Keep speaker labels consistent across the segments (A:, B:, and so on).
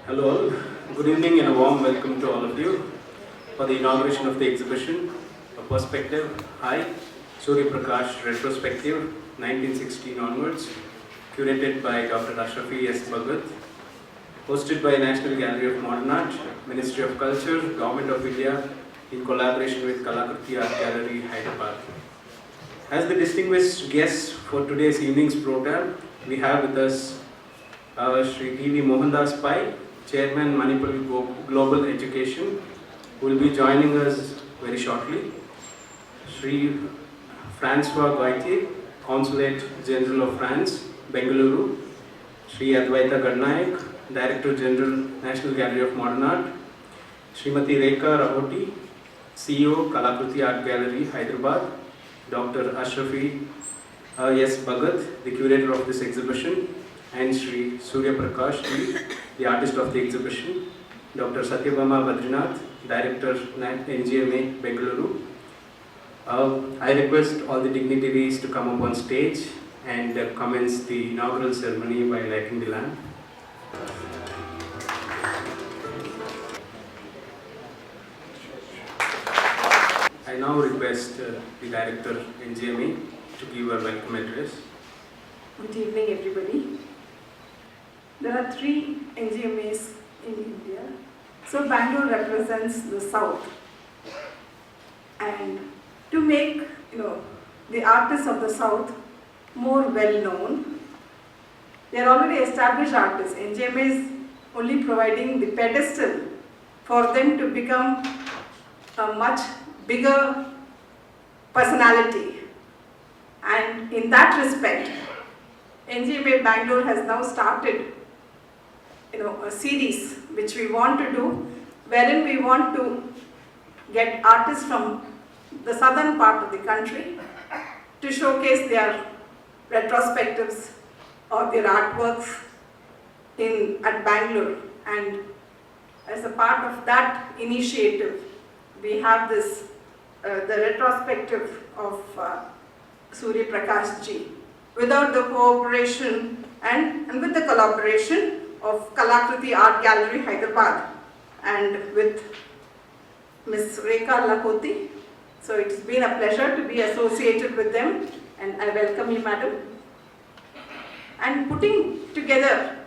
A: Hello all, good evening and a warm welcome to all of you for the inauguration of the exhibition, A Perspective, High, Surya Prakash Retrospective, 1916 onwards, curated by Dr. Ashrafi S. Bhagat, hosted by National Gallery of Modern Art, Ministry of Culture, Government of India, in collaboration with Kalakriti Art Gallery, Hyderabad. As the distinguished guests for today's evening's program, we have with us Sri T.V. Mohandas Pai, Chairman Manipal Global Education, who will be joining us very shortly. Sri Francois Goitier, Consulate General of France, Bengaluru. Sri Advaita Gadnayak, Director General, National Gallery of Modern Art. Srimati Rekha Rahoti, CEO, Kalakriti Art Gallery, Hyderabad. Dr. Ashrafi S. Bhagat, the curator of this exhibition, and Sri Surya Prakash Ji, the artist of the exhibition, Dr. Satyabhama Badrinath, Director, NGMA, Bengaluru. I request all the dignitaries to come up on stage and commence the inaugural ceremony by lighting the lamp. I now request the Director, NGMA, to give a welcome address.
B: Good evening, everybody. There are 3 NGMAs in India. So Bangalore represents the south. And to make the artists of the south more well known, they are already established artists. NGMA is only providing the pedestal for them to become a much bigger personality. And in that respect, NGMA Bangalore has now started a series which we want to do, wherein we want to get artists from the southern part of the country to showcase their retrospectives or their artworks at Bangalore. And as a part of that initiative, we have this the retrospective of Surya Prakash Ji, without the cooperation and with the collaboration of Kalakriti Art Gallery, Hyderabad, and with Ms. Rekha Lahoti. So it's been a pleasure to be associated with them, and I welcome you, madam. And putting together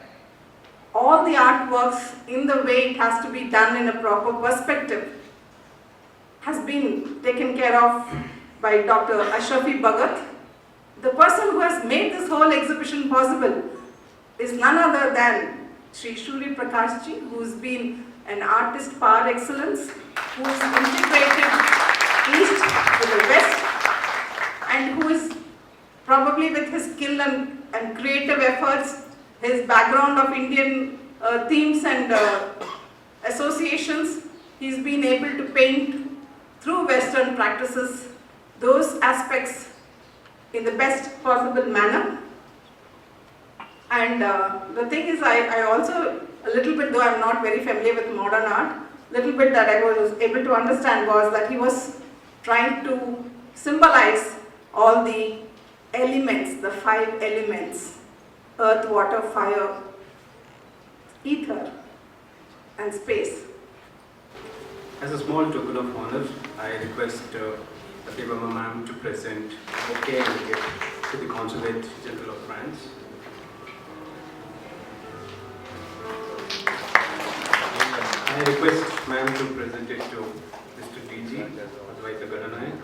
B: all the artworks in the way it has to be done in a proper perspective has been taken care of by Dr. Ashrafi Bhagat. The person who has made this whole exhibition possible is none other than Sri Surya Prakash Ji, who's been an artist par excellence, who's integrated East with the West, and who is probably, with his skill and creative efforts, his background of Indian themes and associations, he's been able to paint through Western practices those aspects in the best possible manner. And the thing is, I also, a little bit, though I'm not very familiar with modern art, little bit that I was able to understand was that he was trying to symbolize all the elements, the 5 elements: earth, water, fire, ether, and space.
A: As a small token of honor, I request Satyabhama ma'am to present bouquet and gift to the Consulate General of France. I request ma'am to present it to Mr. DG, Advaita Gadnayak.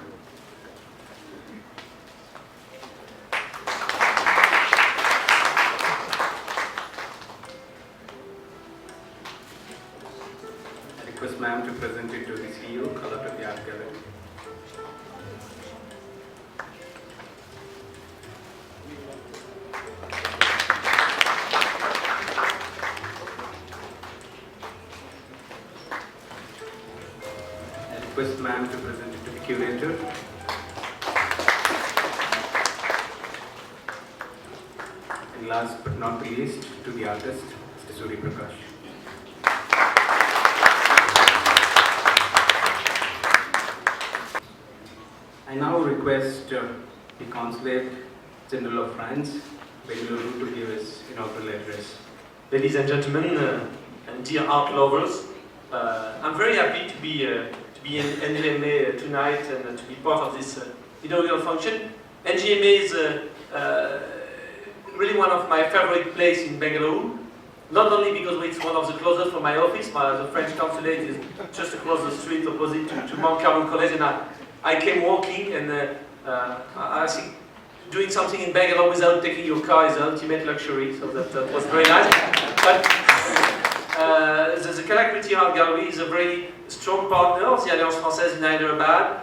A: I request ma'am to present it to the CEO, Kalakriti Art Gallery. Request ma'am to present it to the curator. And last but not the least, to the artist, Mr. Surya Prakash. I now request the Consulate General of France, Bengaluru, to give his inaugural address.
C: Ladies and gentlemen, and dear art lovers. I'm very happy to be in NGMA tonight and to be part of this inaugural function. NGMA is really one of my favorite places in Bangalore. Not only because it's one of the closest from my office, the French consulate is just across the street opposite to Mount Carmel College, and I came walking, and I think doing something in Bangalore without taking your car is the ultimate luxury, so that was very nice. But the Kalakriti Art Gallery is a very strong partner of the Alliance Française in Hyderabad.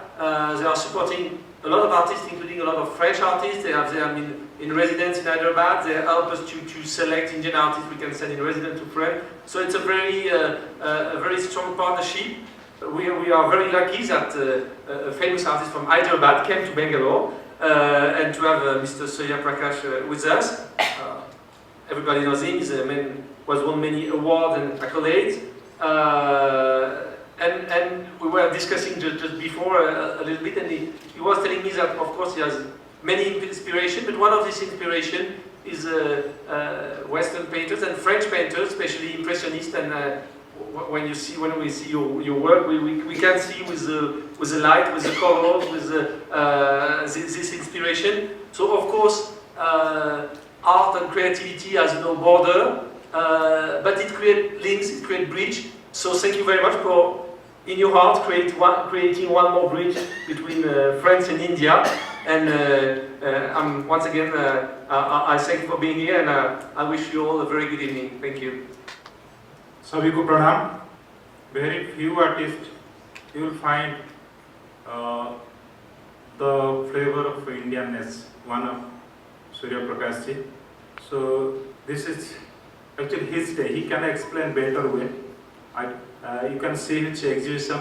C: They are supporting a lot of artists, including a lot of French artists. They have been in residence in Hyderabad. They help us to select Indian artists we can send in residence to France. So it's a very strong partnership. We are very lucky that a famous artist from Hyderabad came to Bangalore and to have Mr. Surya Prakash with us. Everybody knows him. He's a man who has won many awards and accolades. And we were discussing just before a little bit, and he was telling me that, of course, he has many inspiration, but one of these inspiration is Western painters and French painters, especially Impressionists. And when we see your work, we can see with the light, with the colors, with this inspiration. So of course, art and creativity has no border, but it creates links, it creates bridge. So thank you very much for, in your heart, creating one more bridge between France and India. And once again, I thank you for being here, and I wish you all a very good evening. Thank you.
D: सभी को प्रणाम. Very few artists you will find the flavor of Indianness. One of Surya Prakash ji. So this is actually his day. He can explain better way. You can see his exhibition.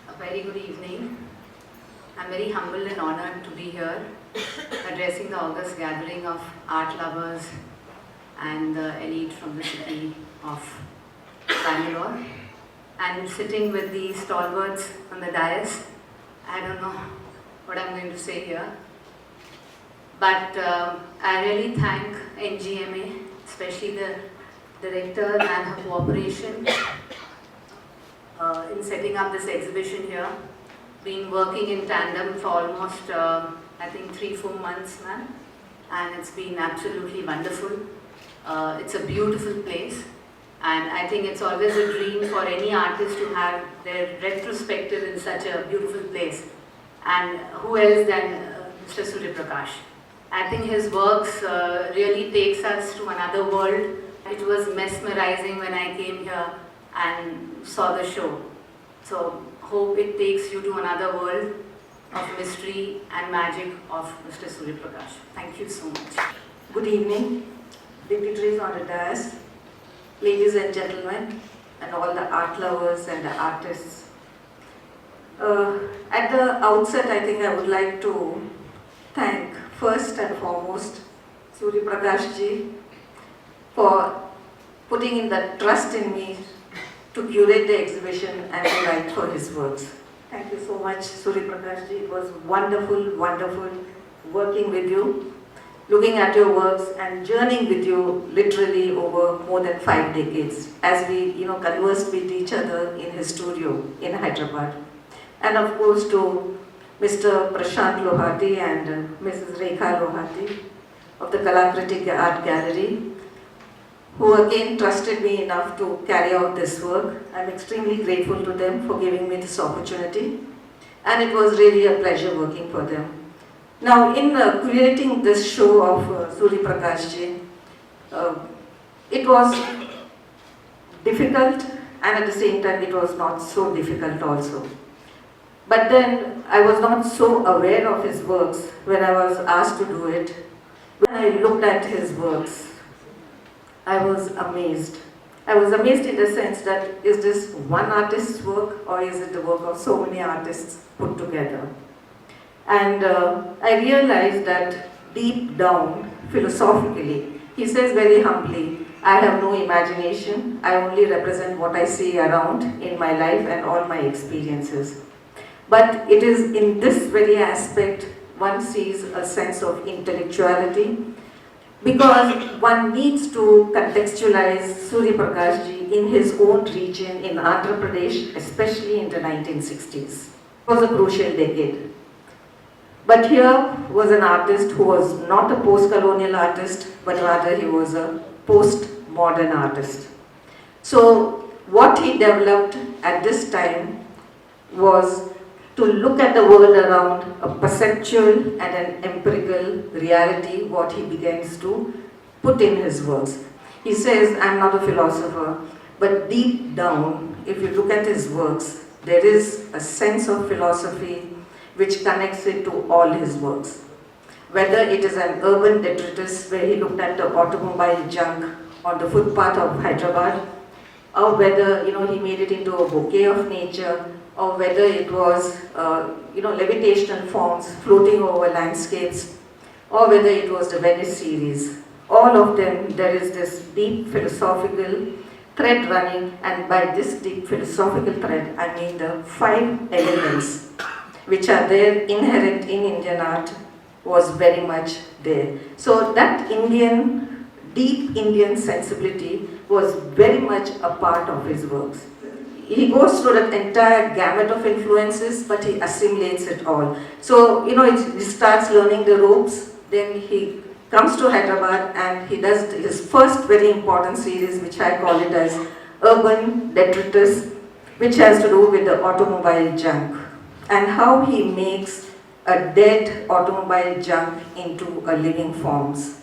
E: A very good evening. I'm very humbled and honored to be here, addressing the August gathering of art lovers and the elite from the city of Bangalore. And sitting with the stalwarts on the dais, I don't know what I'm going to say here. But I really thank NGMA, especially the director and her cooperation in setting up this exhibition here. Been working in tandem for almost, I think, 3-4 months now, and it's been absolutely wonderful. It's a beautiful place, and I think it's always a dream for any artist to have their retrospective in such a beautiful place. And who else than Mr. Surya Prakash? I think his works really takes us to another world. It was mesmerizing when I came here and saw the show. So hope it takes you to another world of mystery and magic of Mr. Surya Prakash. Thank you so much.
B: Good evening, dignitaries on the dais, ladies and gentlemen, and all the art lovers and the artists. At the outset, I think I would like to thank first and foremost Surya Prakash ji for putting in the trust in me to curate the exhibition and to write for his works. Thank you so much, Surya Prakash ji. It was wonderful, wonderful working with you, looking at your works and journeying with you literally over more than 5 decades as we conversed with each other in his studio in Hyderabad. And of course to Mr. Prashant Lohati and Mrs. Rekha Lohati of the Kalakriti Art Gallery, who again trusted me enough to carry out this work. I'm extremely grateful to them for giving me this opportunity, and it was really a pleasure working for them. Now, in creating this show of Surya Prakash ji, it was difficult, and at the same time it was not so difficult also. But then I was not so aware of his works when I was asked to do it. When I looked at his works, I was amazed. I was amazed in the sense that, is this one artist's work or is it the work of so many artists put together? And I realized that deep down, philosophically, he says very humbly, I have no imagination, I only represent what I see around in my life and all my experiences. But it is in this very aspect one sees a sense of intellectuality, because one needs to contextualize Surya Prakash ji
F: in his own region in Andhra Pradesh, especially in the 1960s. It was a crucial decade. But here was an artist who was not a post-colonial artist, but rather he was a post-modern artist. So what he developed at this time was to look at the world around a perceptual and an empirical reality, what he begins to put in his works. He says, I'm not a philosopher, but deep down, if you look at his works, there is a sense of philosophy which connects it to all his works. Whether it is an urban detritus where he looked at the automobile junk on the footpath of Hyderabad, or whether he made it into a bouquet of nature, or whether it was levitational forms floating over landscapes, or whether it was the Venice series. All of them, there is this deep philosophical thread running, and by this deep philosophical thread, I mean the 5 elements which are there inherent in Indian art was very much there. So that deep Indian sensibility was very much a part of his works. He goes through that entire gamut of influences, but he assimilates it all. So, he starts learning the ropes, then he comes to Hyderabad and he does his first very important series, which I call it as Urban Detritus, which has to do with the automobile junk and how he makes a dead automobile junk into a living forms.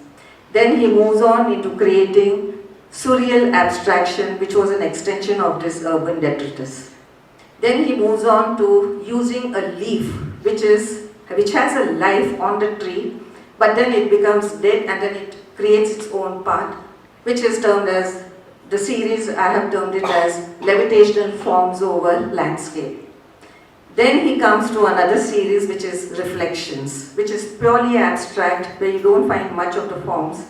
F: Then he moves on into creating surreal abstraction, which was an extension of this urban detritus. Then he moves on to using a leaf, which has a life on the tree, but then it becomes dead and then it creates its own part, which is termed as, the series I have termed it as levitational forms over landscape. Then he comes to another series which is Reflections, which is purely abstract, where you don't find much of the forms.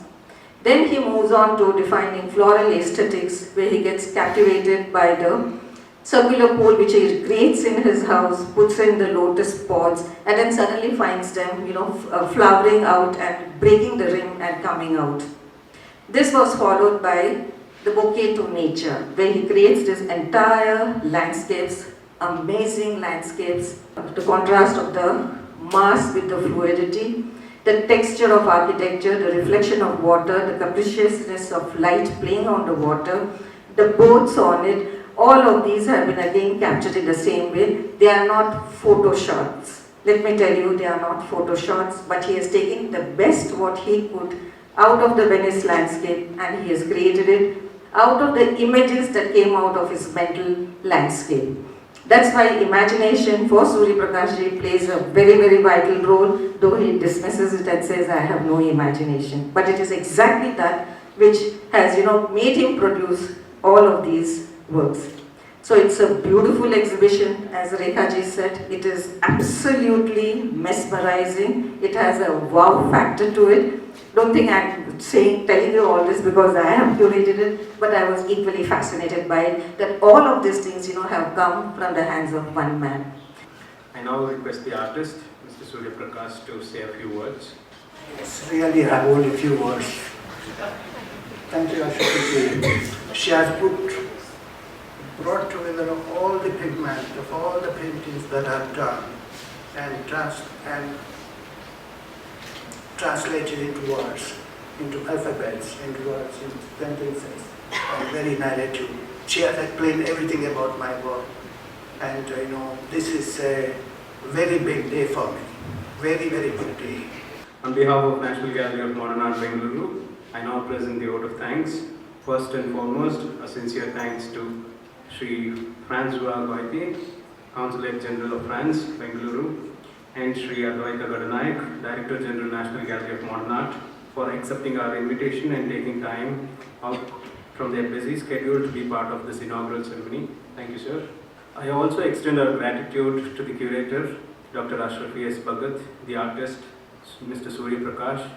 F: Then he moves on to defining floral aesthetics, where he gets captivated by the circular pool which he creates in his house, puts in the lotus pods, and then suddenly finds them, flowering out and breaking the rim and coming out. This was followed by the bouquet to nature, where he creates this entire landscapes, amazing landscapes, the contrast of the mass with the fluidity, the texture of architecture, the reflection of water, the capriciousness of light playing on the water, the boats on it, all of these have been again captured in the same way. They are not photo shots. Let me tell you, they are not photo shots, but he has taken the best what he could out of the Venice landscape and he has created it out of the images that came out of his mental landscape. That's why imagination for Surya Prakash ji plays a very, very vital role, though he dismisses it and says, I have no imagination. But it is exactly that which has, made him produce all of these works. So it's a beautiful exhibition, as Rekha ji said. It is absolutely mesmerizing. It has a wow factor to it. Don't think I'm telling you all this because I have curated it, but I was equally fascinated by it, that all of these things, have come from the hands of one man.
A: I now request the artist, Mr. Surya Prakash, to say a few words.
G: Yes, really, I have only a few words. Thank you, Ashok. She has brought together all the pigments of all the paintings that I have done and translated into words, into alphabets, into words, into sentences, and very narrative. She has explained everything about my work, and this is a very big day for me, very, very big day.
A: On behalf of National Gallery of Modern Art, Bengaluru, I now present the vote of thanks. First and foremost, a sincere thanks to Sri Francois Goiti, Consulate General of France, Bengaluru, and Sri Advaita Gadanayak, Director General, National Gallery of Modern Art, for accepting our invitation and taking time out from their busy schedule to be part of this inaugural ceremony. Thank you, sir. I also extend our gratitude to the curator, Dr. Ashrafi S. Bhagat, the artist, Mr. Surya Prakash,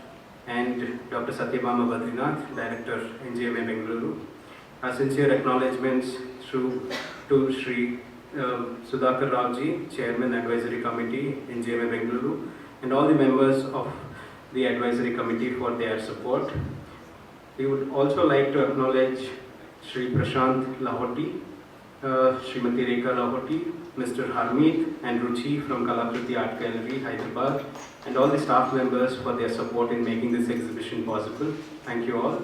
A: and Dr. Satyabama Badrinath, Director, NGMA Bengaluru. Our sincere acknowledgements to Sri Sudhakar Raoji, Chairman Advisory Committee in NGMA Bengaluru, and all the members of the Advisory Committee for their support. We would also like to acknowledge Shri Prashant Lahoti, Srimati Rekha Lahoti, Mr. Harmeet and Ruchi from Kalakriti Art Gallery, Hyderabad, and all the staff members for their support in making this exhibition possible. Thank you all.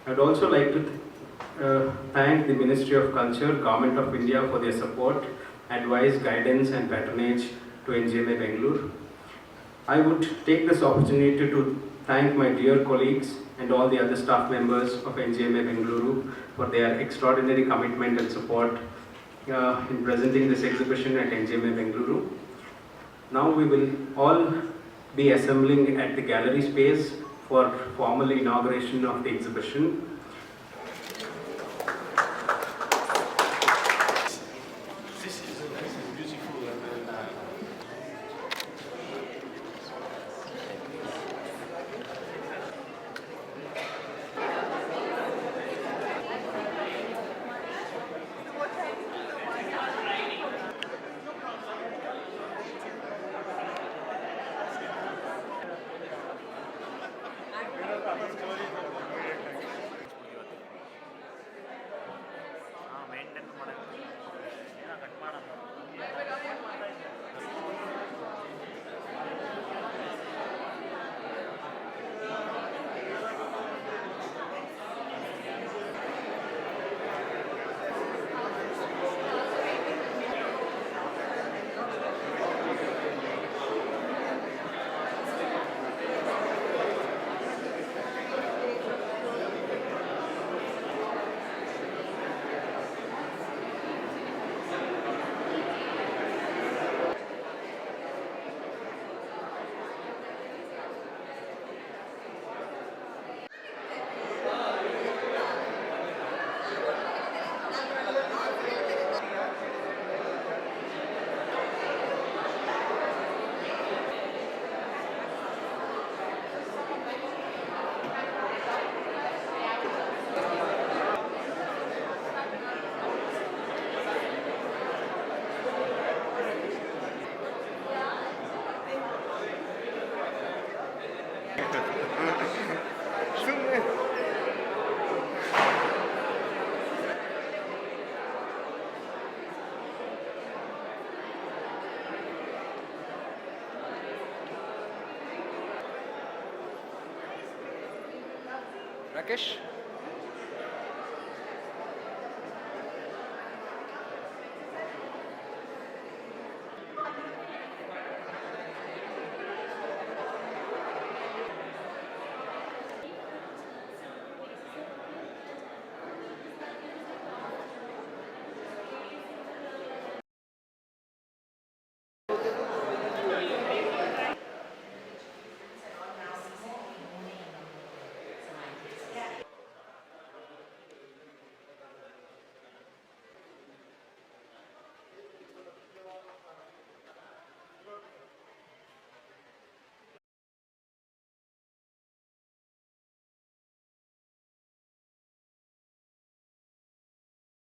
A: I'd also like to thank the Ministry of Culture, Government of India for their support, advice, guidance and patronage to NGMA Bangalore. I would take this opportunity to thank my dear colleagues and all the other staff members of NGMA Bengaluru for their extraordinary commitment and support in presenting this exhibition at NGMA Bengaluru. Now we will all be assembling at the gallery space for formal inauguration of the exhibition.
C: This is beautiful.
H: Rakesh?